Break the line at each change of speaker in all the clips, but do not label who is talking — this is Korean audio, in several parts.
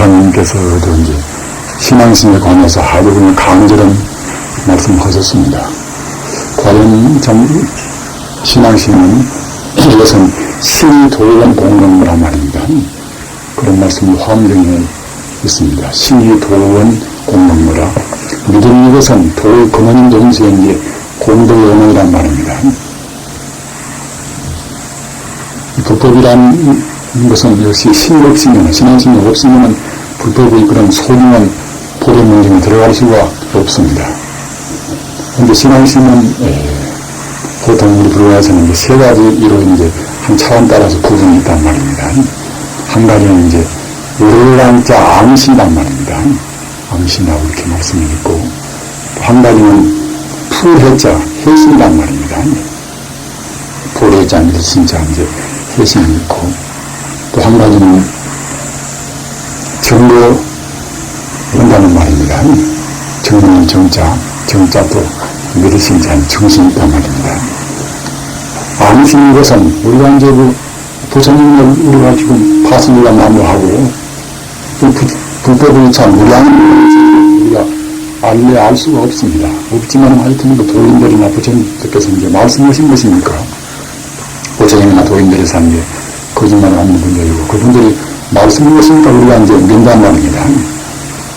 조상님께서도 이제 신앙심에 관해서 아주 그냥 강절한 말씀하셨습니다. 과연 참 신앙심은 이것은 신이 도원 공동무란 말입니다. 그런 말씀이 화엄경에 있습니다. 신이 도원 공동무라. 믿음 이것은 도의 근원인 동시에 이제 공동의 영혼이란 말입니다. 불법이란 것은 역시 신이 없으면, 신앙심이 없으면 불법의 그런 소중한 보배 문제에 들어갈 수가 없습니다. 그런데 신앙심은 보통 우리 불교에서는 이제 세 가지로 이제 한 차원 따라서 구분이 있단 말입니다. 한 가지는 이제 의랑자 암시란 말입니다. 암시라고 이렇게 말씀이 있고, 또 한 가지는 풀해자 해신이란 말입니다. 풀해자 일신자 이제 해신이 있고, 또 한 가지는 정거 한다는 말입니다. 정거는 정자, 정자도 믿으신자 정신이 있단 말입니다. 암시인 것은 우리가 이제 부처님을 우리가 지금 파선이가 나무하고 불법을 참 우리가 알 수가 없습니다. 없지만 하여튼 그 도인들이나 부처님께서 이제 말씀하신 것이니까 부처님이나 도인들에서 이제 거짓말을 하는 분들이고 그분들이 말씀하시니까 우리가 이제 믿는단 말입니다.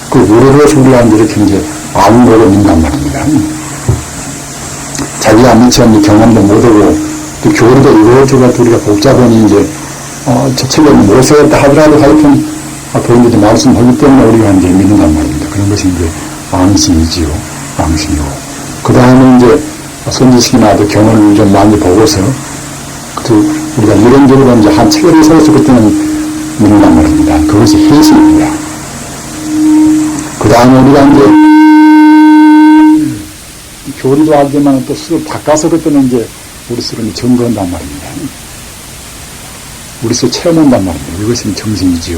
그 우리로서 우리가 이렇게 이제 아는 거로 믿는단 말입니다. 자기가 믿지 않는 경험도 못하고 또 교리도 이것저것 우리가 복잡하니 이제 저 책을 못 세웠다 하더라도 하여튼 도인들이 말씀하기 때문에 우리가 이제 믿는단 말입니다. 그런 것이 이제 암신이지요. 암신이고. 그 다음에 이제 선지식이나 경험을 좀 많이 보고서 우리가 이론적으로 이제 한 책을 세워서 그때는 믿는단 말입니다. 그것이 해신입니다. 그 다음에 우리가 이제 교리도 알지만 또 스스로 바꿔서 그때는 이제 우리 스스로 점거한단 말입니다. 우리 스스로 체험한단 말입니다. 이것이 정신이지요.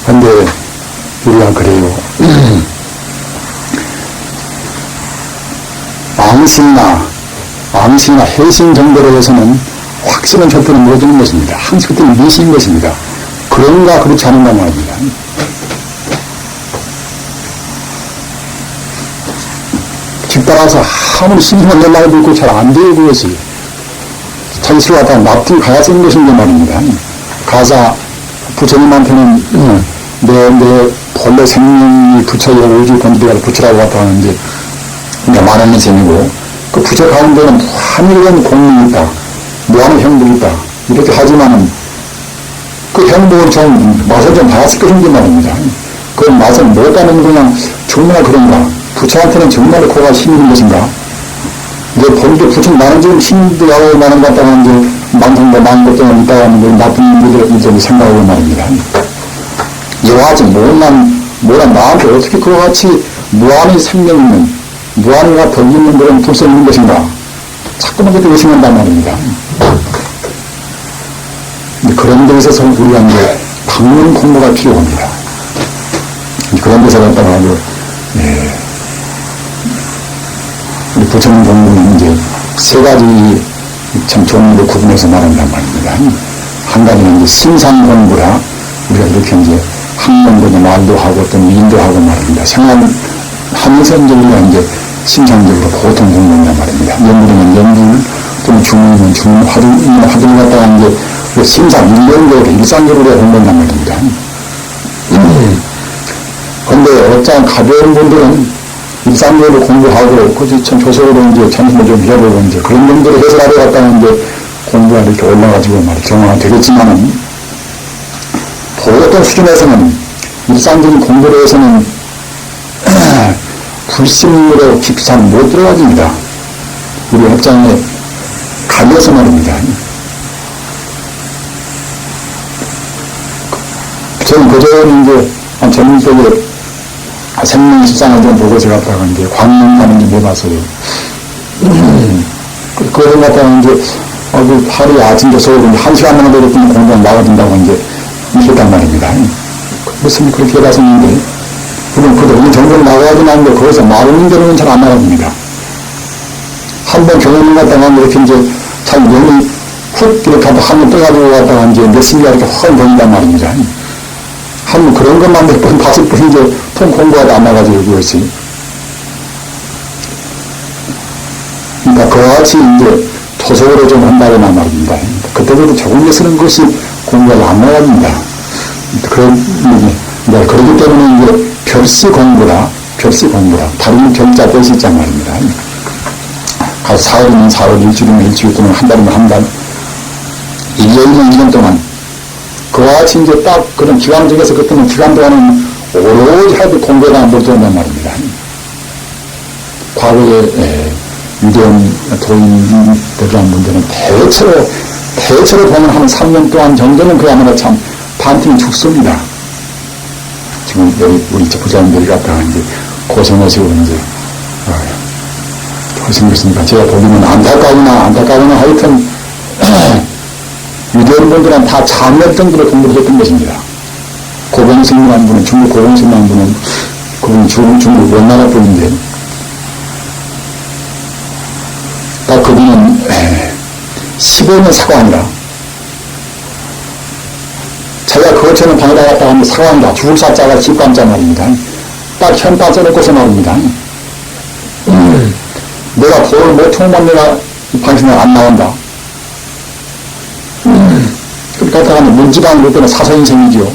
근데 우리가 그래요. 암시나 해신 정도로 해서는 확신은 절대로 못 주는 것입니다. 항상 그때는 미신인 것입니다. 그런가 그렇지 않은가 말입니다. 집 따라서 아무리 신중한 연락을 듣고 잘 안 돼요. 그것이 자기 스스로 갖다 납득 가야 쓰는 것인데 말입니다. 가사 부처님한테는 내 본래 생명이 부처이고 우주 본질이 부처라고 갖다 하는데 말하는 셈이고 그 부처 가운데는 무한한 공명이 있다. 무한한 형들이 있다. 이렇게 하지만은 그 행복을 좀 맛을 좀 봤을 것인데 말입니다. 그 맛을 못하는 그냥 정말 그런가? 부처한테는 정말 그가 힘이 있는 것인가? 내 본래 부처 나는 지금 힘도 하고 나는 것 같다가 이제 만성도 많은 것 때문에 있다가 하는 나쁜 일들을 이제 생각하고 말입니다. 이와 같이 뭐란 나한테 어떻게 그와 같이 무한의 생명 있는 무한이가 덕이 있는 그런 불성이 있는 것인가? 자꾸만 그렇게 의심한단 말입니다. 그런 데 있어서 우리가 이제 방문 공부가 필요합니다. 그런 데서 갖다가 우리 부처님 공부는 이제 세 가지 참 종류로 구분해서 말한단 말입니다. 한 가지는 이제 심상 공부라 우리가 이렇게 이제 학문도 말도 하고 또 미인도 하고 말입니다. 생활하면서 이제 우리가 이제 심상적으로 보통 공부한단 말입니다. 연불이면 연불, 또는 중문이면 중문, 화두를 갖다가 이제 심상, 일련적으로, 일상적으로 공부한단 말입니다. 그런데 어쩌면 가벼운 분들은 일상적으로 공부하고, 그치, 참 조석으로 이제 전심을 좀 해보고, 이제 그런 정도로 해서 가져갔다가 이제 공부가 이렇게 올라가지고 말이죠. 정화가 되겠지만은, 보통 수준에서는, 일상적인 공부로 해서는, 불심으로 깊이 잘 못 들어가집니다. 우리 업장에 갈려서 말입니다. 저는 그전에 이제 한 전문 속에 생명실상을 좀 보고 제가 갔다가 이제 광명가는 좀 해봤어요. 그걸 갖다가 이제 하루에 아침에 서울로 1시간 정도 이렇게 공부가 나가준다고 이제 했단 말입니다. 무슨 그렇게 해봤었는데, 그럼 그 정도로 나가야지 하는데 거기서 말하는 대로는 잘 안 나갑니다. 한번 경험을 갖다가 이렇게 이제 잘 영이 훅 이렇게 한번 떠가지고 갔다가 이제 몇십 년 이렇게 확 보인단 말입니다. 한번 그런 것만 몇 번, 다섯 번 이제 통 공부하다 안 나가지고 그것이. 그러니까 그와 같이 이제 토속으로 좀 한다거나 말입니다. 그때부터 조금 쓰는 것이 공부가 안 나갑니다. 그렇기 때문에 이제 별시 공부라, 다른 별자 뜻이 있단 말입니다. 가서 사흘이면 사흘, 일주일이면 일주일 또는 한 달이면 한 달, 1년이면 1년 동안. 그와 같이 이제 딱 그런 기간 중에서 그때는 기간 동안은 오로지 하도 공부에다 못 들어온단 말입니다. 과거에 유대인 도인들이라는 분들은 대체로 보면 한 3년 동안 정도는 그야말로 참 반팀이 죽습니다. 지금 여기 우리 부자님들이 갖다가 이제 고생하시고 이제 고생했으니까 제가 보기에는 안타까우나 하여튼 유대인 분들은 다 장렬 정도로 공부를 했던 것입니다. 고봉승이라는 분은 중국 고봉승이라는 분은 그분이 중국 원나라 분인데 딱 그분은 15년 사관이라 자기가 그것처럼 방에다 갔다가 하면 사관이다 죽을 사자가 집감자 말입니다. 딱 현판 써놓고서 말입니다. 내가 돌을 못 통만 내가 이 방송에 안 나온다. 그렇게 하다가 문지방으로 때는 사소인생이지요.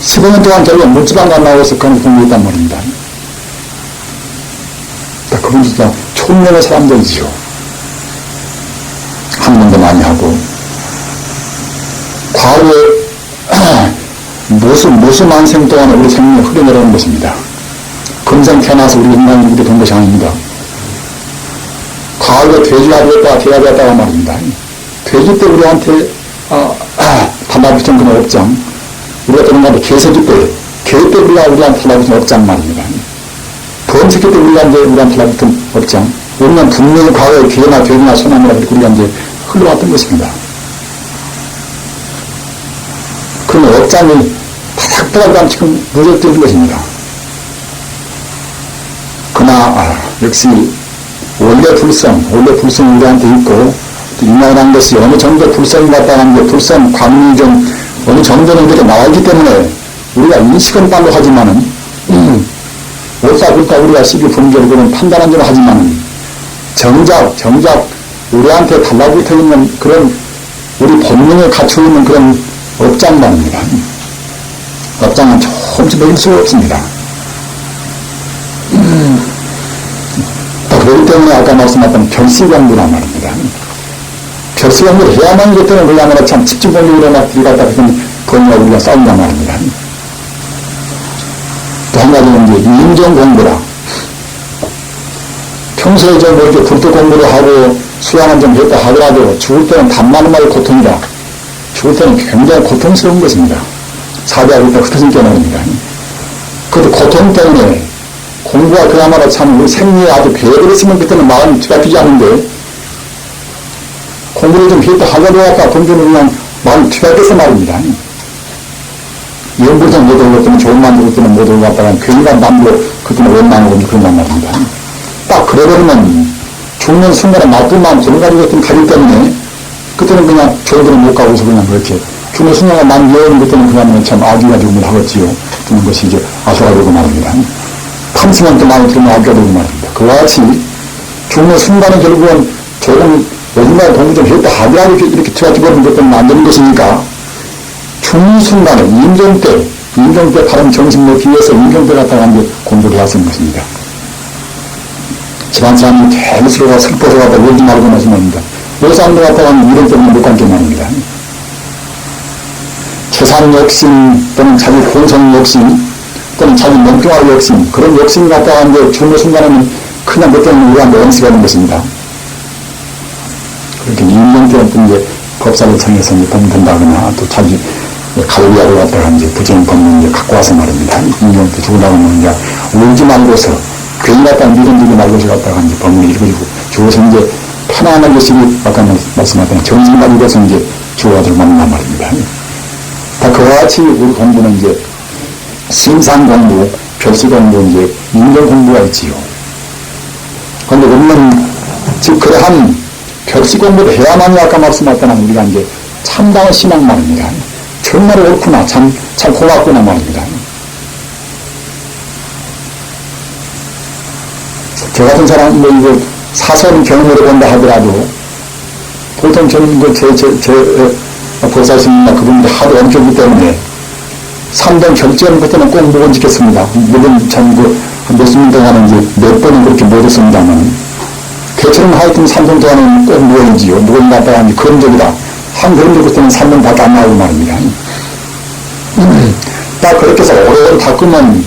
15년 동안 결국 문지방도 안 나와서 그런 공부했단 말입니다. 그분 진짜 촌명의 사람들이지요. 학문도 많이 하고 과거에 무수 만생 동안 우리 생명을 흐려내려는 것입니다. 금생 태어나서 우리 인간이 이렇게 된 것이 아닙니다. 과거에 돼지가 되었다가 개가 되었다가 말입니다. 돼지 때 우리한테 달라붙은 그런 업장, 우리가 그런가 개새끼 때, 개 때 우리한테 달라붙은 업장 말입니다. 범새끼 때 우리한테 달라붙은 업장, 우리는 분명히 과거에 개나 돼지나 소나무라 이렇게 우리가 이제 흘러왔던 것입니다. 그런 업장이 바닥바닥 지금 무적되는 것입니다. 그러나 역시 원래 불성 우리한테 있고 인간이라는 것이 어느 정도 불성이 갖다가 하는데 불성 관문이 좀 어느 정도는 이렇게 나와있기 때문에 우리가 인식은 빨로 하지만은 옳다 그렇다 우리가 시비 분별을 그런 판단한 줄 하지만은 정작 우리한테 달라붙어 있는 그런 우리 본능에 갖추어 있는 그런 업장만입니다. 업장은 조금씩 먹일 수가 없습니다. 그렇기 때문에 아까 말씀하셨던 별시공부란 말입니다. 별시공부를 해야만 이기 때문에 그야말로 참 집중공부로 들어갔다 그러면 본인과 우리가 싸운단 말입니다. 또 한 가지는 이제 인정공부라. 평소에 좀 이렇게 불도 공부를 하고 수양은 좀 했다 하더라도 죽을 때는 단만한 말이 고통이다. 죽을 때는 굉장히 고통스러운 것입니다. 사대하고 있다 흩어진 게 말입니다. 그것도 고통 때문에 공부가 그야말로 참 우리 생리에 아주 배를 했으면 그때는 마음이 뒤바뀌지 않는데 공부를 좀 했다 하려고 할까 공부는 그냥 마음이 뒤바뀌어서 말입니다. 연불도 못 오고 그때는 좋은 만들고 그때는 못 오고 갔다가 괜히가 남도 그때는 원망하고 그런단 말입니다. 딱 그래버리면 죽는 순간에 나쁜 마음 걸어가지고 그때는 가기 때문에 그때는 그냥 좋은 데는 못 가고서 그냥 그렇게 죽는 순간에 난 여는 그때는 그냥 참 아기가 죽음을 하겠지요. 그런 것이 이제 아수가 되고 말입니다. 탐승한 또 마음이 들면 아기가 되고 말입니다. 그와 같이 죽는 순간에 결국은 조금 얼마나 공부 좀 했다 하더라도 이렇게 들어가버리는 것들은 안 되는 것이니까 죽는 순간에 임종 때 바른 정신 놓기 위해서 임종 때 갖다가 이제 공부를 해야 하는 것입니다. 집안 사람이 대수로가 슬퍼서 갖다 울지 말고 말씀합니다. 여 사람들 갖다가 이런 때문에 못 간게 말입니다. 재산 욕심 또는 자기 공성 욕심 또는 자기 멍청한 욕심 그런 욕심 갖다가 이제 죽는 순간에는 그냥 그 때문에 우리가 원수가 되는 것입니다. 그렇게 임종 때는 이제 법사를 청해서 이제 범된다거나 또 자기 갈비아를 갖다가 이제 부정 법문 이제 갖고 와서 말입니다. 임종 때 죽으라고 하면 이제 울지 말고서 괜히 갖다가 미련들이 말고서 갖다가 이제 법문을 읽어주고 죽어서 이제 편안한 것이 아까 말씀하셨던 정신만 읽어서 이제 죽어가지고 만난 말입니다. 다 그와 같이 우리 공부는 이제 심상 공부, 별시 공부, 이제 임종 공부가 있지요. 그런데 우리는 즉, 그러한 벽시 공부를 해야만이 아까 말씀하셨던 우리가 이제 참다운 신앙 말입니다. 정말 옳구나, 참 고맙구나 말입니다. 저 같은 사람, 이거 사선 경험으로 본다 하더라도, 보통 저는 보살스님이나 그분들 하도 엄격이기 때문에, 삼동 결제하는 것들은 꼭 묵은 지켰습니다. 물론 몇십 년 동안은 이제 몇 번은 그렇게 못했습니다만, 대체는 하여튼 삼동 동안은 꼭 묵어야지요. 묵은 갔다가 이제 그런 적이다. 한 그런 적 때는 삼동 밖에 안 나오고 말입니다. 딱 그렇게 해서 오래오래 닦으면,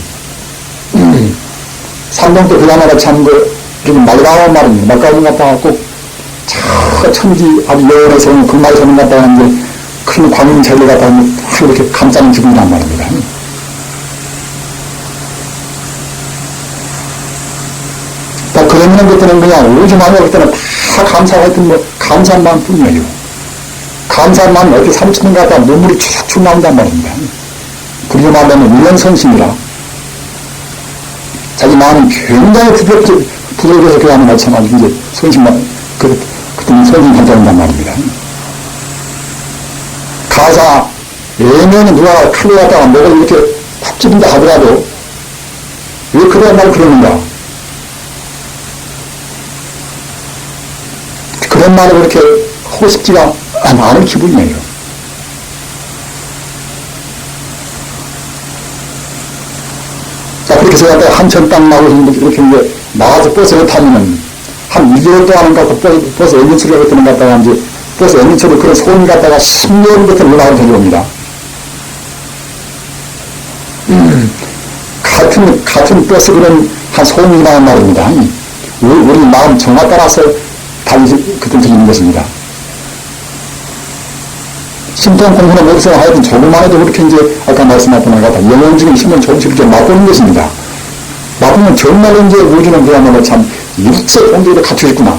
삼동 때 그야말로 참 이렇게 말가운 말입니다. 말가운 갔다가 꼭, 천지 아주 여원에서 오는 금마에 서는 갔다가 이제 큰 광인 자리를 갖다가 확 이렇게 감싸는 기분이란 말입니다. 딱 그러면 그때는 그냥 오죽하면 그때는 다 감사하여튼 감사한 마음 뿐이에요. 감사한 마음이 어떻게 30년 갔다가 눈물이 축축 나온단 말입니다. 그리고 말하면 울렁선심이라 자기 마음이 굉장히 부드럽게 그 안에 마찬가지로 이제 선심만, 그때는 선심 간다는단 말입니다. 가사, 예면에 누가 칼로 갖다가 목을 이렇게 쿡 찌른다 하더라도 왜 그런 말 그러는가? 그런 말을 그렇게 하고 싶지가 않은 기분이에요. 자, 그렇게 해서 갖다가 한천 땅 나고 이렇게 이제 나와서 버스를 타면은 한 2개월 동안은 갖고 버스 엔진 소리가 그때는 갖다가 이제 버스 엔진 소리 그런 소음이 갖다가 10년부터 올라가는 소리입니다. 같은 버스 그런 한 소음이 나는 말입니다. 우리 마음 정화 따라서 달리 그때 들리는 것입니다. 심통 공부는 못해서 하여튼 조금만 해도 그렇게 이제 아까 말씀하셨던 것 같아 영혼적인 힘은 조금씩 이렇게 맛보는 것입니다. 맛보면 정말 이제 우주는 그야말로 참 일체 공덕으로 갖춰 있구나.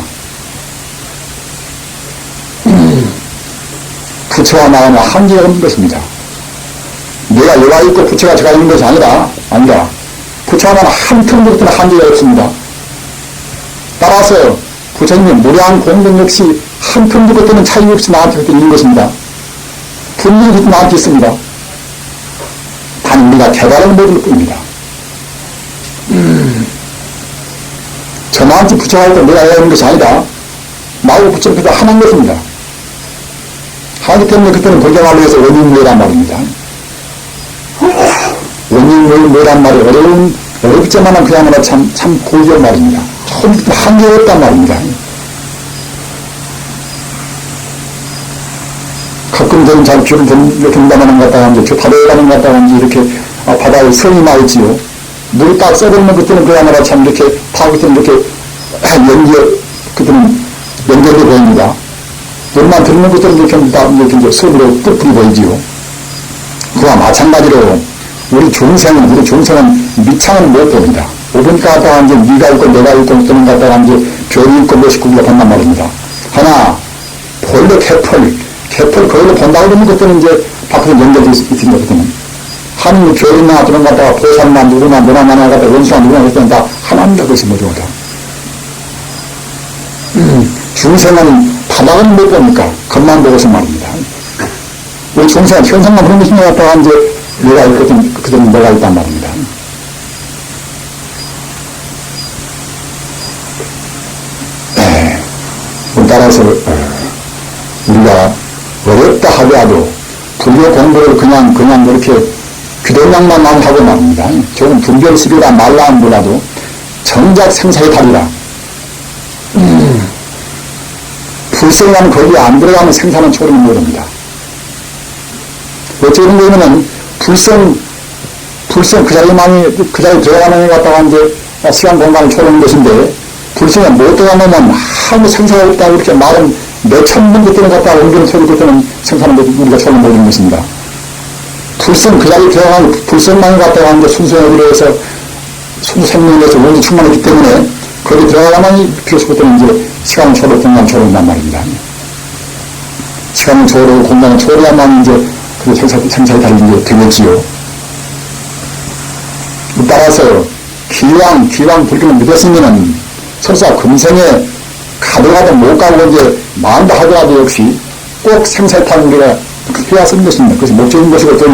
부처와 나와는 한계가 없는 것입니다. 내가 여가 있고 부처가 제가 있는 것이 아니라 부처와 나는 한 틈도 같은 한계가 없습니다. 따라서 부처님의 무량 공덕 역시 한 틈도 같은 차이 없이 나한테 있는 것입니다. 분명히 나한테 있습니다. 단 우리가 개발을 못할 뿐입니다. 저나한테 부처가 있고 내가 해야 하는 것이 아니라 나하고 부처는 그저 하나인 것입니다. 하기 때문에 그때는 불경말로 해서 원인무예란 말입니다. 원인무예란 말이 어렵지만은 그야말로 참 고귀한 말입니다. 한계가 없단 말입니다. 가끔 저는 잘 귤을 경담하는 것 같다가 이제 바다에 가는 것 같다가 이제 이렇게 바다에 성이 나 있지요. 물이 딱 썩어있는 그때는 그야말로 참 이렇게 타고 그때는 이렇게 그때는 연결돼 보입니다. 물만 들는 것들은 이렇게 이제 속으로 뿔뿔이 보이지요. 그와 마찬가지로 우리 중생은 미창은 못 봅니다. 오보니까 갖다가 이제 네가 있고 내가 있고 그때는 갖다가 이제 별이 있고 몇이 있고 본단 말입니다. 하나, 본래 개펄 그걸로 본다고 그러면 그때는 이제 밖으로 연결되어 있습니다. 그때는. 하는 별이나 그런 것 갖다가 보살나 누구나 뭐나 갖다가 원수나 누구나 그때는 다 하나입니다. 그것이 모두 다. 중생은 바닥은 못 보니까 겉만 보고서 말입니다. 우리 중생은 현상만 그런 것이 갖다가 이제 내가 있거든, 그때는 내가 있단 말입니다. 따라서 우리가 어렵다 하더라도 불교 공부를 그냥 그렇게 귀동량만 하고 말입니다. 조금 분별습이라 말라 하더라도 정작 생사의 달이라. 불생과는 거기에 안 들어가면 생사는 초래는 모릅니다. 어쩌는 거냐면 불생 그 자리에 들어가는 것 같다가 이제 시간 공간을 초래하는 것인데 불생에 못 들어가면 아무 생사가 없다고 이렇게 말은 몇천 번 그때는 갖다가 옮기는 소리 그때는 생사는 우리가 초래 모르는 것입니다. 불생 그 자리에 들어가면 불생만 갖다가 이제 순수해로 해서 순수생명을 해서 원이 충만했기 때문에 거기 들어가면 비로소 그때는 이제 시간은 초래, 공간은 초래한단 말입니다. 시간은 초래고 공간은 초래야만 이제 그 생사의 달이 이제 되겠지요. 따라서 기왕 불교를 믿었으면은 설사 금생에 가더라도 못 가고 이제 마음도 하더라도 역시 꼭 생사타는 게 해야 쓰는 것입니다. 그것이 목적인 것이고 또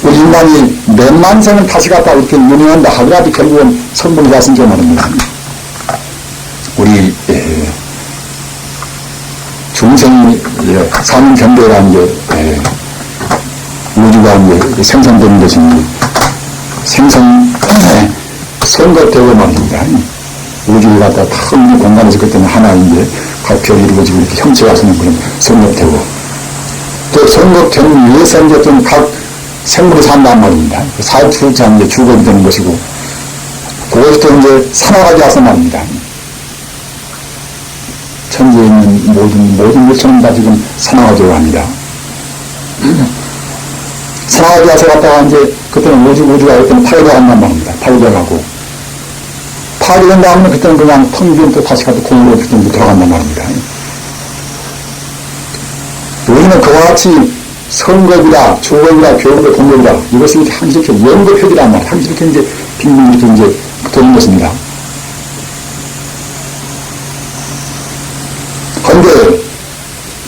우리 인간이 몇만 생을 다시 갔다 이렇게 유명한다 하더라도 결국은 성분이 되었은 줄 말입니다. 우리 중생이 사는 경계라는 게 우주가 이제 생성되는 것이 선거되고 말입니다. 우주를 갖다 큰 공간에서 그때는 하나 이제 별이 이루어지고 이렇게 형체가 서는 그런 선거되고 또 선거되는 위에서 이제 좀 각 생물이 산단 말입니다. 살출자 이제 주거이 되는 것이고 그것부터 이제 산화가 되어서 말입니다. 천지에 있는 모든 물체는 다 지금 산화가 되어 합니다. 산화가 되어서 갔다가 이제 그때는 우주가 그때는 파괴되어 간단 말입니다. 파괴되어 가고 파괴된 다음에 그때는 그냥 텅 비운 또 다시 가도 공으로 그때는 들어간단 말입니다. 우리는 그와 같이 성겁이라, 주겁이라, 교겁이라, 공겁이라 이것이 이렇게 항상 연급회기란 말이에요. 항상 이렇게 이제 빙빙 이렇게 이제 도는 것입니다. 그런데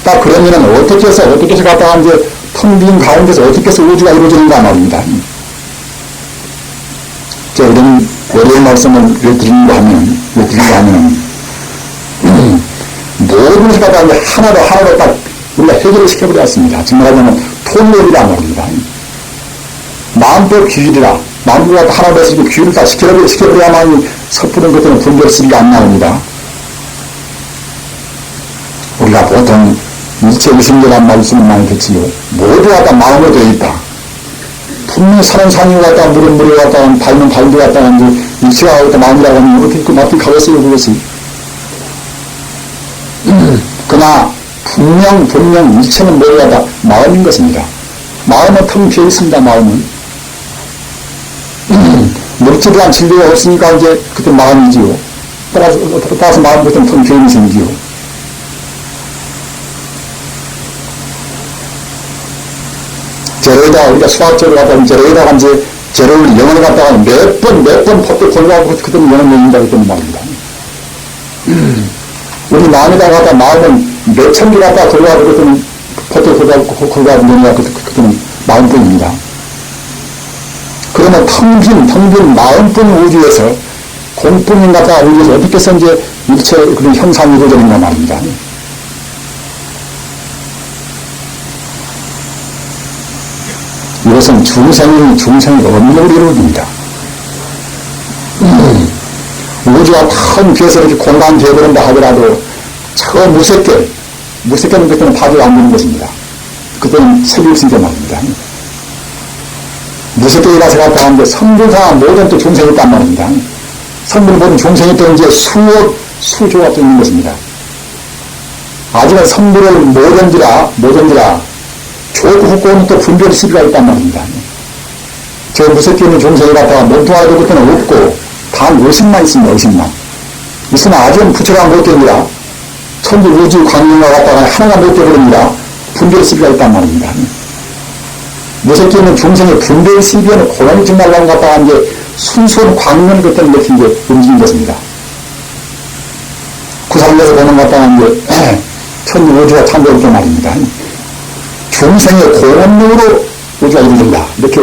딱 그러면은 어떻게 해서 갔다가 이제 텅 빈 가운데서 어떻게 해서 우주가 이루어지는가 말입니다. 자, 이런 어려운 말씀을 왜 드리는가 하면 모든 것을 갖다가 이제 하나로 딱 우리가 해결을 시켜버렸습니다. 정말하자면 통렬이란 말입니다. 마음도 규율이라 마음과 하나 돼서 규율을 다 시켜버려야만 섣부른 것들은 분별시비가 안 나옵니다. 우리가 보통 일체의심이라는 말씀을 많이 듣지요. 모두가 다 마음으로 되어 있다. 분명히 산은 산이고 갔다 물은 물이 갔다 발은 발도 갔다 이제 일체가 갔다 마음이라고 하면 어떻게 그 맞게 가겠어요 그것이. 그러나 분명 일체는 뭐가 다 마음인 것입니다. 마음은 텅 비어 있습니다. 마음은 물질에 대한 진리가 없으니까 이제 그때 마음이지요. 따라서 마음부터는 텅 비어 있는 생기요. 제로에다가 우리가 수학적으로 갖다가 제로에다가 이제 제로를 영어를 갖다가 몇 번 법도 골라가고 그때는 영어 내린다 그랬던 말입니다. 우리 마음에다가 갖다 마음은 몇천 개 갖다가 골라가고 그때는 법도 골라가고 내린다 그때는 마음뿐입니다. 그러면 텅 빈 마음뿐 우주에서 공뿐인 갖다가 우주에서 어떻게 해서 이제 일체 그런 형상이 이루어지는가 말입니다. 이것은 중생이 업력을 이루어집니다. 우주가 큰 비어서 이렇게 공간 되어버린다 하더라도 저 무섭게는 그때는 파괴가 안 되는 것입니다. 그때는 색이 없으니까 말입니다. 무섭게 일어서 갔다 하는데 성불상한 모든 또 중생이 있단 말입니다. 성불 모든 중생이 또 이제 수조가 또 있는 것입니다. 아직은 성불을 모든지라 좋고 후고는 또 분별 시비가 있단 말입니다. 저 무섭게 있는 종생이 갖다가 몸통하고 그때는 없고 단 의식만 있습니다. 의식만. 있으나 아직은 부처가 못 됩니다. 천지 우주 광명과 갖다가 하나가 못 되버립니다. 분별 시비가 있단 말입니다. 무섭게 있는 종생의 분별 시비에는 고난이 정말로 갖다가 이제 순수한 광명을 그때는 이렇게 이제 움직인 것입니다. 구상에서 보는 갖다가 이제 천지 우주가 참되었게 말입니다. 중생의 공업력으로 우주가 이루어진다. 이렇게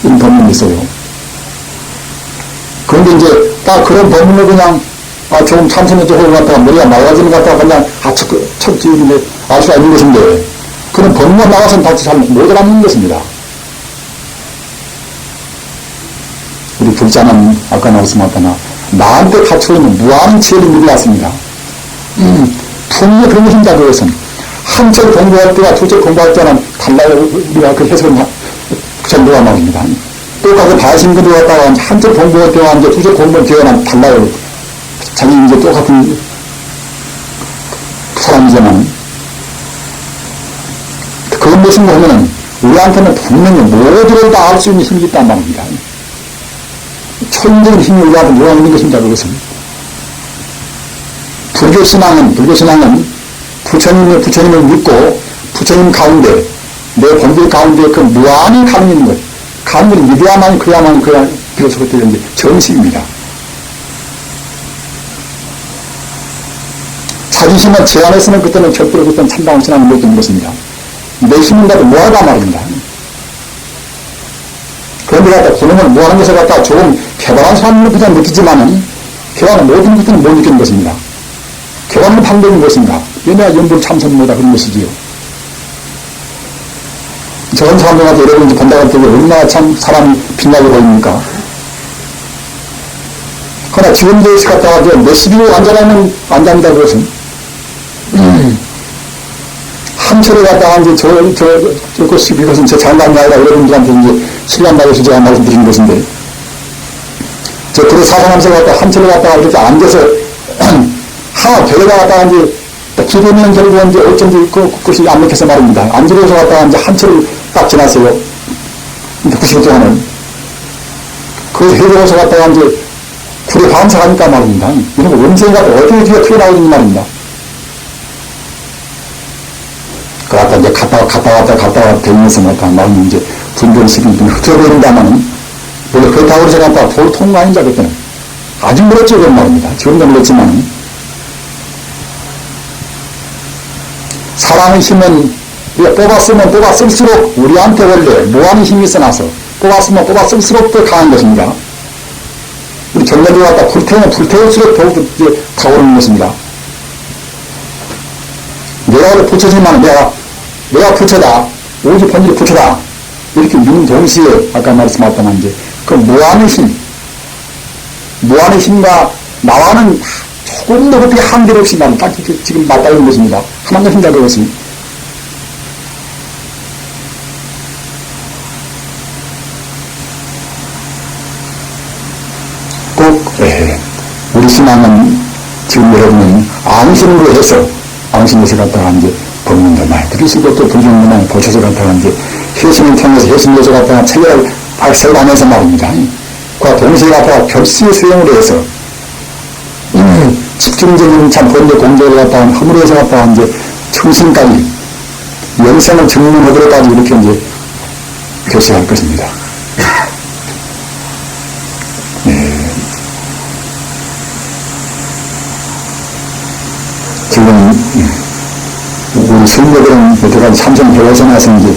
이런 법문이 있어요. 그런데 이제 딱 그런 법문을 그냥 조금 참선을 좀 하고 갔다가 머리가 맑아지는 것 같다가 그냥 첫 지으면 알 수가 있는 것인데 그런 법문 나가서는 다시 잘 못 알아듣는 것입니다. 우리 불자는 아까 나왔습니다나 나한테 갖추고 있는 무한 지혜를 누려왔습니다. 분명히 그런 것입니다. 그것은. 한 절 공부할 때와 두 절 공부할 때는 달라요. 우리가 그 해석을 전부가 말입니다. 똑같이 바신근도 갔다가 한 절 공부할 때와 이제 두 절 공부할 때와는 달라요. 자기 이제 똑같은 사람이지만 그런 것인 거 보면은 우리한테는 분명히 모두를 다 알 수 있는 힘이 있단 말입니다. 천적인 힘이 우리한테 요한 있는 것입니다. 그것은. 불교신앙은 부처님을 믿고 부처님 가운데 내 본질 가운데 그 무한히 가능히 있는 것 가능을 믿어야만 그야만 비로소 그때 이제 정식입니다. 자기심은 제 안에서는 그때는 절대로 그때는 참다운 신앙을 못 듣는 것입니다. 내 힘인가도 뭐하다 말입니다. 그런데 갖다 그놈을 뭐하는 것을 갖다 조금 개발한 사람은 그냥 느끼지만은 개발은 모든 것들은 못 느끼는 것입니다. 개발하는 방법이 무엇인가? 왜냐 연불 참선보다 그런 것이지요. 저런 사람들한테 여러분이 본다고 할 때 얼마나 참 사람이 빛나게 보입니까? 그러나 지금 제시 갖다가 몇십이 완전하면 완전이다 그것은. 한철에 갖다가 이제 그것은 제 장난이 아니라 여러분들한테 이제 신뢰한다고 해서 제가 말씀드리는 것인데, 저 그런 사상하면서 갖다가 한철에 갖다가 이렇게 앉아서 하나 되려다 갖다가 이제 기도면 결국 이제 어쩐지 그것이 안 먹혀서 말입니다. 앉으러서 갖다가 이제 한철을 딱 지났어요. 90분 동안은. 그래서 해보고서 갖다가 이제 굴에 반사하니까 말입니다. 이런 거 언젠가 어떻게 뒤에 크게 나오는지 말입니다. 그러다 이제 갔다 왔다 되면서 나오면 이제 분별식이 좀 흩어버린다면은, 원래 그렇다고 해서 갖다가 돌 통과 아닌가 그때는. 아주 멀었죠, 그런 말입니다. 지금도 멀었지만은. 사랑의 힘은 우리가 뽑아 쓸수록 우리한테 원래 뭐하는 힘이 있어나서 뽑아 쓸수록 더 강한 것입니다. 우리 경력을 갖다 불태울수록 더욱 이제 타오르는 것입니다. 내가 원래 부처지만 내가 부처다. 오직 본질이 부처다. 이렇게 믿는 동시에 아까 말씀하셨다만 이제 그 무한의 힘과 나와는 조금 더 그렇게 한계를 없이 나는 딱 지금 맞닿는 것입니다. 하나님 힘이다 그것이. 꼭 우리 신앙은 지금 여러분은 앙신으로 해서 갖다가 이제 법문도 많이 들으시고 또 불경도 많이 보셔서 갖다가 이제 회심을 통해서 회심에서 갖다가 체계를 박설하면서 말입니다. 그와 동시에 갖다가 결시의 수행으로 해서 집중적인 참 본래 공적을 갖다가 허물에서 갖다가 이제 충신까지 영생을 증명하도록까지 이렇게 이제 결시할 것입니다. 지금 우리 성도들은 여태까지 삼성 배워서 나서 이제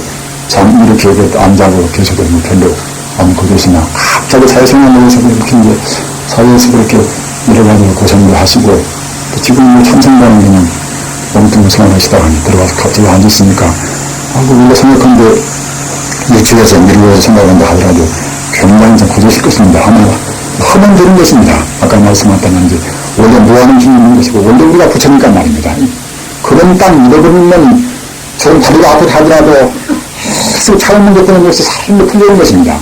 참 이렇게 앉아고 계셔도 별로 안 고되시나 갑자기 사회생활 내에서도 이렇게 이제 사회에서 그렇게 여러 가지 고생도 하시고 또 지금 참선가는 그냥 엉뚱한 생활하시다가 들어가서 갑자기 앉으시니까 우리가 생각하는데 일주일에서 밀고서 생각한다 하더라도 굉장히 좀 고되실 것입니다. 하면 되는 것입니다. 아까 말씀하셨다면 이제 원래 무한한 힘이 있는 것이고 원래 우리가 부처니까 말입니다. 그런 딱 잃어버리면 조금 다리가 아프다 하더라도 계속 참는 것 때문에 사람도 풀려오는 것입니다.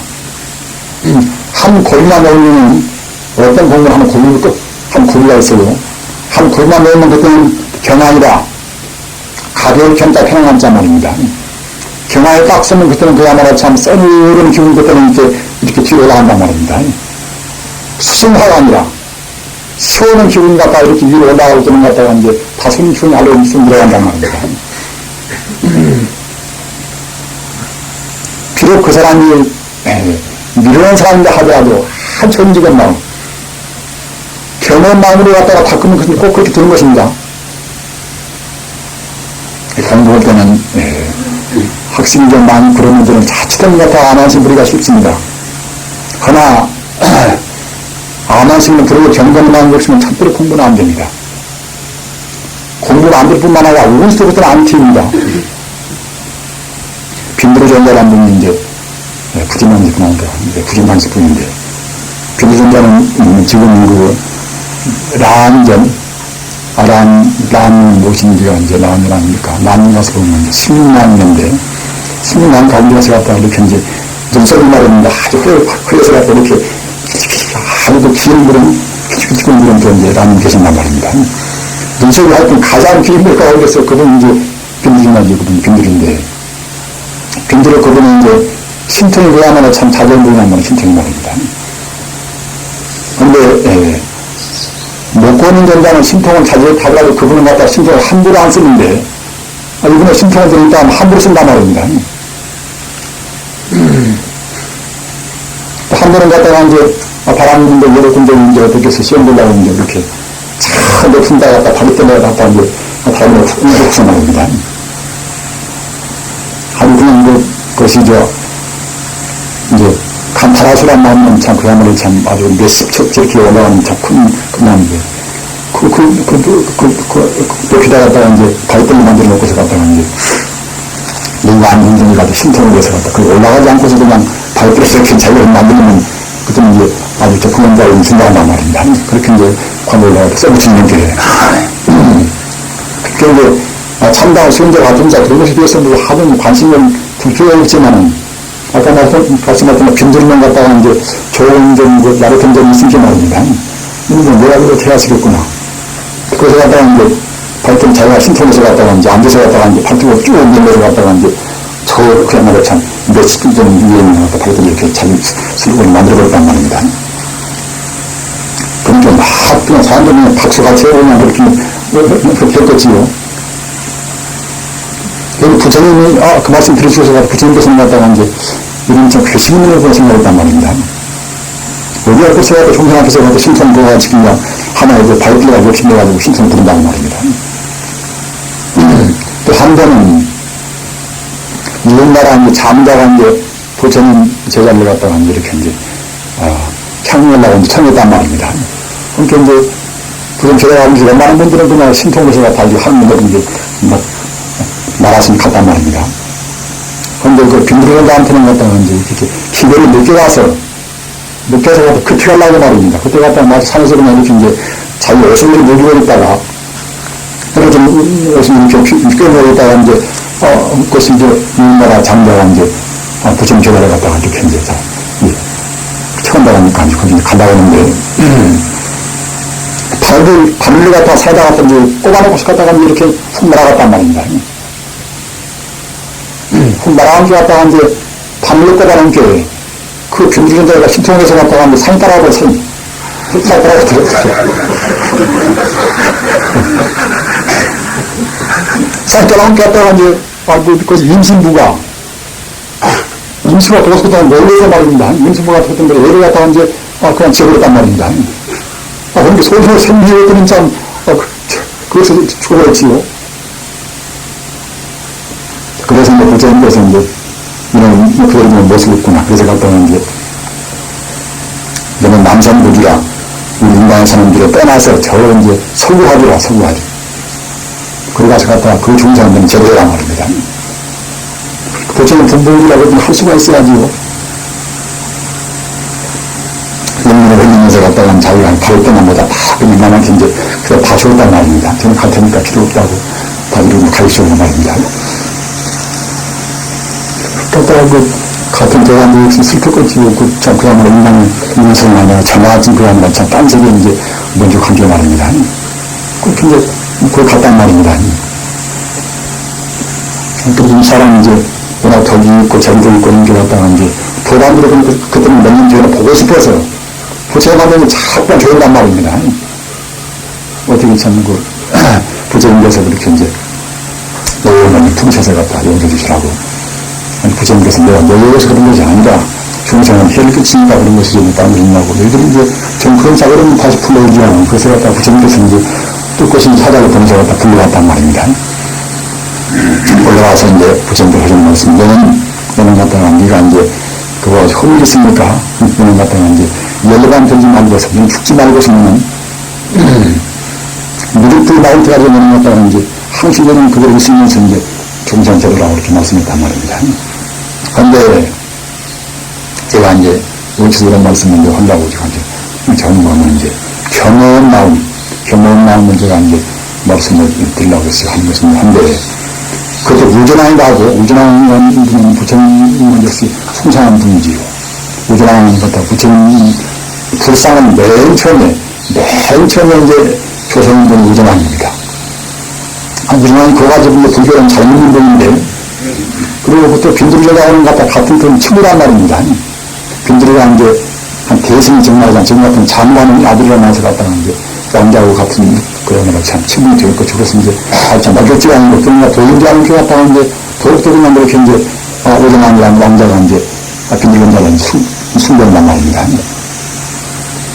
한 골만 넣으면 어떤 공부를 하면 골을 한 골가 있어요. 한 골만 넣으면 그때는 경안이다. 가벼울 경자 편안한자 말입니다. 경안에 딱 쓰면 그때는 그야말로 참 써르는 기분 그때는 이렇게 뒤로 올라간단 말입니다. 수승화가 아니라 시원한 기운이 갖다가 이렇게 위로 올라가고 뜨는 갖다가 이제 다순 기운이 아래로 쑥 들어간단 말입니다. 비록 그 사람이 미련한 사람인가 하더라도 한 천지간 마음 겸한 마음으로 갖다가 닦으면 꼭 그렇게 되는 것입니다. 공부할 때는 학생들 많이 그러는 데는 자칫한 갖다가 안 하신 분이가 쉽습니다. 그러나 안 하시면 그러고 경건만 하는 것이면 참으로 공부는 안 됩니다. 공부는 안 될 뿐만 아니라 운수부터는 안 튑니다. 빈드로전자라는 분이 이제 부진만식 분인데 부진만식 분인데 빈드로전자는 지금 란 무엇인지가 이제 란이라니까 란 가서 보면 16만인데 16만 가운데 가서 갖다가 이렇게 이제 눈썹이 마르는데 아주 흘려서 갖다 이렇게 아주 긴 물은 굵은 물은 또 이제 란 계신단 말입니다. 눈썹이 하여튼 가장 긴 물 가운데서 그분 이제 빈들이나지 그분 빈들인데 빈들을 그분은 이제 신통이 그야말로 참 자전분이란 말은 신통이 말입니다. 그런데 목고는 전자는 신통은 자주 가더라도 그분은 갖다 신통을 함부로 안 쓰는데 이분은 신통을 들으니까 함부로 쓴단 말입니다. 또 한 번은 갖다가 이제 바람 부는데 여러 군데 이제 어떻게 해서 시험 보려고 이제 이렇게 높은 데 갔다 바리 때문에 갔다 이제 다음에 훅 내려서 말입니다. 아주 그냥 그것이 이제 간파라수란 나무는 참 그야말로 참 아주 몇십 척 저렇게 올라가는 참 큰 나무인데 높이다 갔다가 이제 바위돌로 만들어 놓고서 갔다가 이제 누가 안 흔들리 가지고 신통을 해서 갔다 그 올라가지 않고서 그냥 바위돌에서 이렇게 자기를 만들면 그때는 이제 아주 저 공연자를 준다고 말입니다. 그렇게 이제 관을 올라가서 써붙이는 게 그게 이제 참다운 수행자 같은 자 그것에 대해서 뭐 하든 관심을 둘 필요가 없지만은 아까 말씀하셨던 빈들만 갔다가 이제 좋은 점, 나랬던 점이 있을 게 말입니다. 이건 내가 그렇게 해야지겠구나. 그래서 갔다가 이제 발등 자기가 신통에서 갔다가 이제 앉아서 갔다가 이제 발등을 쭉 내려서 갔다가 이제 그야말로 참 몇십 분 정도 위에 있는 것도 발등 이렇게 자기 슬로건을 만들어버렸단 말입니다. 그러니까 막 그냥 사람들이 박수같이 그냥 그렇게 했겠지요. 여기 부처님이, 그 말씀 들으셔서 부처님께서 생각했다가 이제, 이런 좀 괘씸 있는 걸 생각했단 말입니다. 우리가 그래서 가지고 종생 앞에서 가지고 신통 부어가지고 그냥 하나의 그 바이블가 욕심내가지고 신통 부른다는 말입니다. 또 한 번은, 이웃나라 이제 잠자가 이제 부처님 제자를 갖다가 이제 이렇게 이제, 향유하려고 이제 청했단 말입니다. 그러니까 이제, 부처님 제자가 이제 웬만한 분들은 그냥 신통에서 다 이제 하는 분들은 이제 막, 나가시면 갔단 말입니다. 그런데 그 빈들어가한테는 갔다가 이제 이렇게 기회를 늦게 가서 그때 가려고 말입니다. 그때 갔다가 마치 산에서 그냥 이렇게 이제 자기 옷을 누리고 있다가 그래서 옷을 이렇게 입고 있다가 이제 그것이 이제 우리나라 장자가 이제 부처님 제자를 갔다가 이렇게 이제 처음 나가니까 이제 거기 간다고 하는데 바늘을 갖다가 사이다 갖다 이제 꼽아놓고서 갔다가 이렇게 훅 날아갔단 말입니다. 훅 날아간 게 갔다가 이제 바늘을 꼽아놓은 게 그 빈들전자가 신통에서 갔다가 이제 산이 따라가고 산이 따라가고 산이 따라간 게 갔다가 이제 그것이 임신부가 도서다가 놀래서 말입니다. 임신부가 했던 데 얘를 갖다가 이제 그냥 지어버렸단 말입니다. 그런데 소설 생기었더니 참 그것을 죽어버렸지요. 그래서 이제 부처님께서 이제 이런 그대로 모습이 있구나. 그래서 갔다가 이제 너는 남산부주라 우리 인간의 사람들을 떠나서 저 이제 서구하주라 서구하주. 그러고 가서 갔다가 그 중사람들은 제대로란 말입니다. 부처님 분봉이라고 할 수가 있어야지요. 영문을 흘리면서 갔다가 자기가 갈 때만 보다 다 인간한테 이제 그래 다 줬단 말입니다. 저는 갈 테니까 필요 없다고 다 이러고 가르쳐주는 말입니다. 갔다가 같은 대화도 역시 슬펐겠지요. 참 그야말로 인간성이 아니라 전화진 그야말로 참 딴 세계에 이제 먼저 간게 말입니다. 그렇게 이제 그걸 갔단 말입니다. 또 이 사람이 이제 워낙 덕이 있고 재능도 있고 이런 게 갔다가 이제 도반으로 그때는 몇 년 전에 보고 싶어서 부처님한테 자꾸만 조용단 말입니다. 어떻게 참 부처님께서 그렇게 이제 너무 퉁쳐서 갖다 용서 주시라고. 부처님께서 내가 너희에서 그런 것이 아니라 중생은 해를 끼치니까 그런 것이 좀 땀을 흘리냐고 너희들이 이제 좀 그런 자그러면 다시 불러오지만 그래서 갖다 부처님께서 이제 뚫고신 사자를 보내서 갖다 불러왔단 말입니다. 올라와서 이제 부처님께서 하신 말씀 너는 갖다가 네가 이제 그거 허물이 있으니까 너는 갖다가 이제 열반 들지 말고서 너는 죽지 말고서는 무릎불 나올 때까지 너는 갖다가 이제 항상 너는 그걸 있으면서 이제 중생제도라고 이렇게 말씀했단 말입니다. 그런데 제가 이제 여기서 이런 말씀을 이제 하려고 제가 이제 정보하면 이제 겸허한 마음을 제가 이제 말씀을 드리려고 해서 하는 것입니다. 한데 그것도 우전왕이가 하고 우전왕은 분은 부처님은 역시 숭상한 분이지요. 우전왕은 갖다 부처님 불상은 맨 처음에 이제 조선인들은 우전왕입니다. 우전왕이 그거 가지고 불교는 잘 믿는 분인데 그리고 또 빈들이가 오는 것 같은 그런 친구란 말입니다. 빈들이가 이제 한 대승이 정말이잖아. 지금 같은 장관의 아들이라 나서 갔다가 이제 왕자하고 같은 그야말로 참 친분이 되었고 저것은 이제 참 낙엽지가 아니고 그러니까 도인지하는 게 갔다가 이제 더욱더 그냥 이렇게 이제 오전왕이라는 왕자가 이제 빈들이가 이제 숭배한단 말입니다.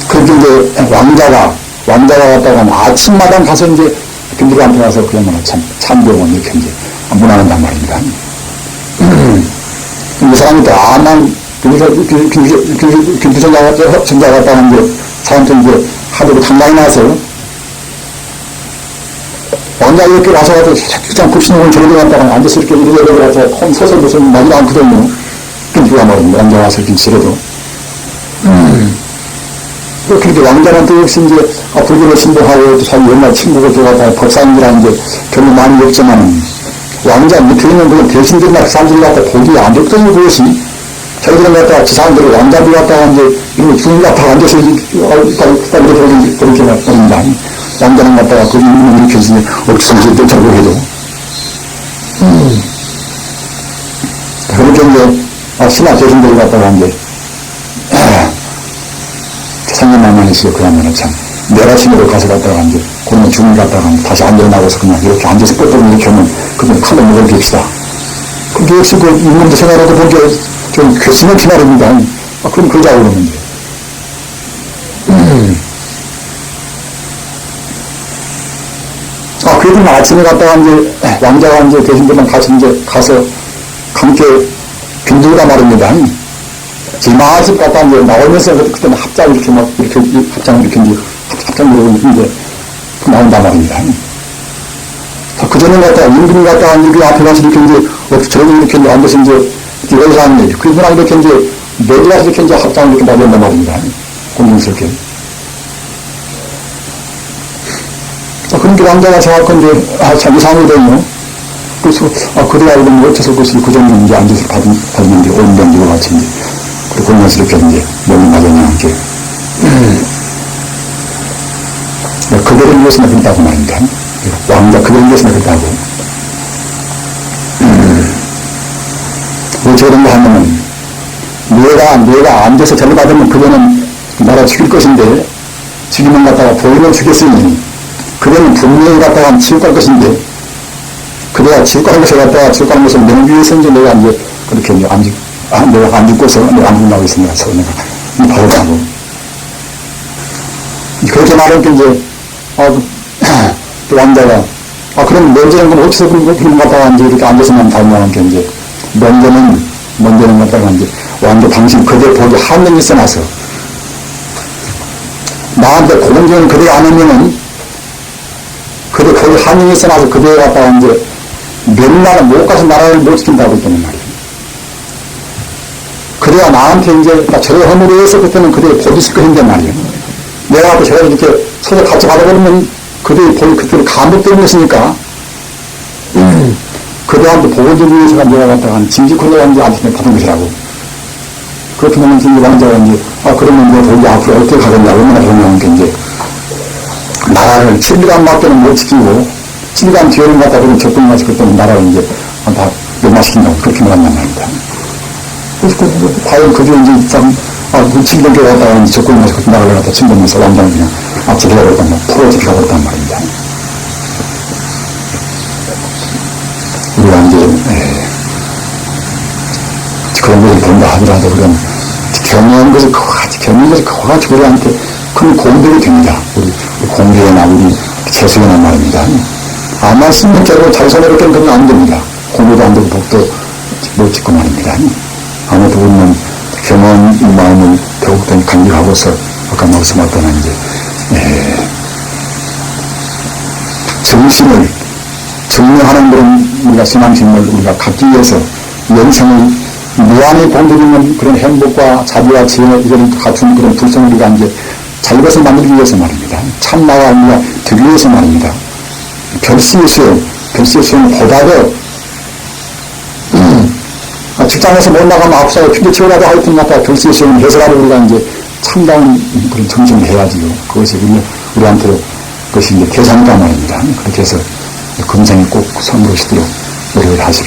그렇게 이제 왕자가 왕자가 갔다가 아침마다 가서 이제 김두한테 가서 그야말로 참병원 이렇게 이제 문안한단 말입니다. 이 사람이 또 아만 김두전자가 갔다가 이제 사람들 이제 하도 당당히 나서 왕자 이렇게 와서가지고 책장 급신을 저렇게 갔다가 앉아서 이렇게 이렇게 가서 홈 서서 무슨 말이 많거든요. 김두가 말입니다. 왕자 와서 이렇게 싫어도. 그렇게 왕자는 역시 이제 불교를 신봉하고 또 자기 옛날 친구가 들어가다 법사님이랑 이제 별로 많이 없지만 왕자 밑에 있는 그런 대신들이나 그 사람들이 갖다 보기 안 좋거든요. 그것이 저희들은 갖다가 그 사람들이 왕자들 갖다가 이제 이런 주인 갖다가 앉아서 그렇게 말입니다. 왕자는 갖다가 거기 있는 이렇게 해서 억지성질 떼자고 해도 그렇게 이제 신화 대신들이 갖다가 이제 상념만만 했어요. 그러면은 참 내라심으로 가서 갔다가 이제 그러면 주인 갔다가 다시 앉아나고서 그냥 이렇게 앉아서 뻗어보면 이렇게 하면 그냥 칼로 먹을 깁시다. 그게 역시 그 인문도 생활하고 보기에 좀 괘씸한 말입니다. 그럼 그러자고 그러는데. 그래도 아침에 갔다가 이제 왕자가 이제 대신들만 같이 이제 가서 함께 빈두가 말입니다. 지마집 갔다 이제 나오면서 그때는 합장 이렇게 막 이렇게 합장 이렇게 이제 합장으로 이제 나온단 말입니다. 그 전에 갔다가 임금 갔다가 이렇게 앞에 가서 이렇게 이제 저렇게 이렇게 이제 앉아서 이제 여기서 하는 얘기. 그분하고 이렇게 이제 내리 가서 이렇게 이제 합장을 이렇게 나온단 말입니다. 공공스럽게. 그런데 왕자가 정확한 이제 참 이상하거든요. 그래서 그래야 이건 어째서 그것을 그 정도 이제 앉아서 받는데 온병기와 같이 이제 그리고 그러면서 이렇게 이제 몸이 맞으냐 이렇게 그대를 위해서나 그랬다고 말입니다. 왕자 그대를 위해서나 그랬다고. 왜 저런 거 하면은 내가 앉아서 전을 받으면 그거는 나라 죽일 것인데 죽이면 갖다가 보이면 죽였으니 그거는 분명히 갖다가 지옥 갈 것인데 그래야 지옥 가는 것을 갖다가 지옥 가는 것을 내기 위해서 이제 내가 이제 그렇게 이제 내가 안 죽고서 내가 안 죽나고 있으니까 서 내가 이 바로라고 그렇게 말하니까 이제 또 왕자가 그럼 먼저는 건 어디서 그런 갖다가 이제 이렇게 앉아서만 달려나니까 이제 먼저는 갖다가 이제 왕자 당신 그대 보기 한명이 써놔서 나한테 공경을 그대 안 하면은 그대 거기 한명이 써놔서 그대에 갖다가 이제 몇 나라 못 가서 나라를 못 지킨다고 했다는 말이에요. 그래야 나한테 이제 저래 허물에 해서 그때는 그대의 복이 있을 것인데 말이에요. 내가 또 제가 이렇게 서로 같이 받아버리면 그대의 복이 그때는 감독되는 것이니까 그대한테 복을 주기 위해서 내가 갖다가 징직하려고 이제 한테 받은 것이라고. 그렇게 하면 이제 왕자가 이제 그러면 이제 복이 앞으로 어떻게 가겠냐 얼마나 그러냐니까 이제 나라를 7일간 밖에는 못 지키고 7일간 뒤에는 갖다 그러면 적군마치 그때는 나라를 이제 다 멸망시킨다고 그렇게 말한단 말입니다. 그래서 과연 그게 이제 참, 침범교 갔다가 적군마치 그때 나라를 갖다 침범해서 왕자는 그냥 앞지키라고 했단 말이야. 풀어지키라고 했단 말입니다. 우리가 이제, 그런 것을 본다 하더라도 그런 경외한 것을 그와 같이 우리한테 큰 공덕이 됩니다. 우리 공덕이나 우리 재수이나 말입니다. 아마 신명적으로 자기손해롭게는 그건 안 됩니다. 공부도 안 되고 복도 못 짓고 말입니다. 아무도 우리는 겸허한 마음을 더욱더 간직하고서 아까 말씀하던 이제 정신을 증명하는 그런 우리가 신앙심을 우리가 갖기 위해서 영생을 무한히 공들이는 그런 행복과 자비와 지혜 이런 갖춘 그런 불성을 우리가 이제 자기 것을 만들기 위해서 말입니다. 참나와 우리가 되기 위해서 말입니다. 별시의 수는 보다도 직장에서 못 나가면 아프다고 핑계 치우라도 하여튼 갖다 별시의 수는 해서라도 우리가 이제 참다운 그런 정신을 해야지요. 그것이 우리한테 그것이 이제 대상이란 말입니다. 그렇게 해서 금생에 꼭 선으로시도록 노력을 하십시오.